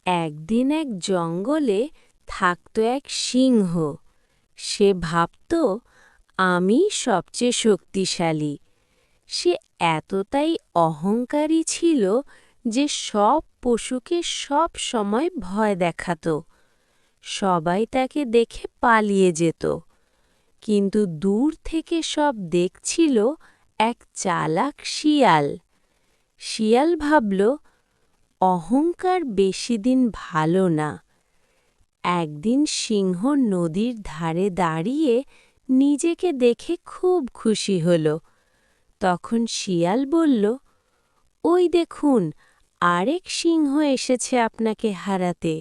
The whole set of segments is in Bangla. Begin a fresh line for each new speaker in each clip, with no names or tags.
একদিন এক জঙ্গলে থাকত এক সিংহ। সে ভাবত, আমি সবচেয়ে শক্তিশালী। সে এতটাই অহংকারী ছিল যে সব পশুকে সব সময় ভয় দেখাত। সবাই তাকে দেখে পালিয়ে যেত। কিন্তু দূর থেকে সব দেখছিল এক চালাক শিয়াল। শিয়াল ভাবল, অহংকার বেশিদিন ভালো না। একদিন সিংহ নদীর ধারে দাঁড়িয়ে নিজেকে দেখে খুব খুশি হল। তখন শিয়াল বলল, ওই দেখুন, আরেক সিংহ এসেছে আপনাকে হারাতে।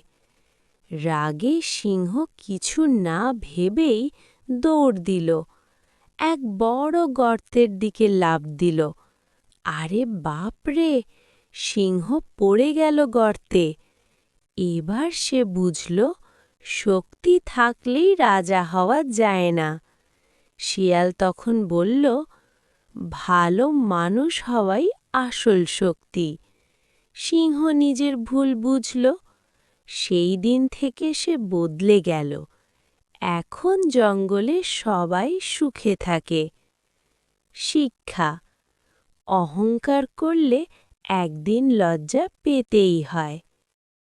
রাগে সিংহ কিছু না ভেবেই দৌড় দিল, এক বড় গর্তের দিকে লাফ দিল। আরে বাপরে! সিংহ পড়ে গেল গর্তে। এবার সে বুঝল, শক্তি থাকলেই রাজা হওয়া যায় না। শিয়াল তখন বলল, ভালো মানুষ হওয়াই আসল শক্তি। সিংহ নিজের ভুল বুঝল। সেই দিন থেকে সে বদলে গেল। এখন জঙ্গলে সবাই সুখে থাকে। শিক্ষা: অহংকার করলে একদিন লজ্জা পেতেই হয়।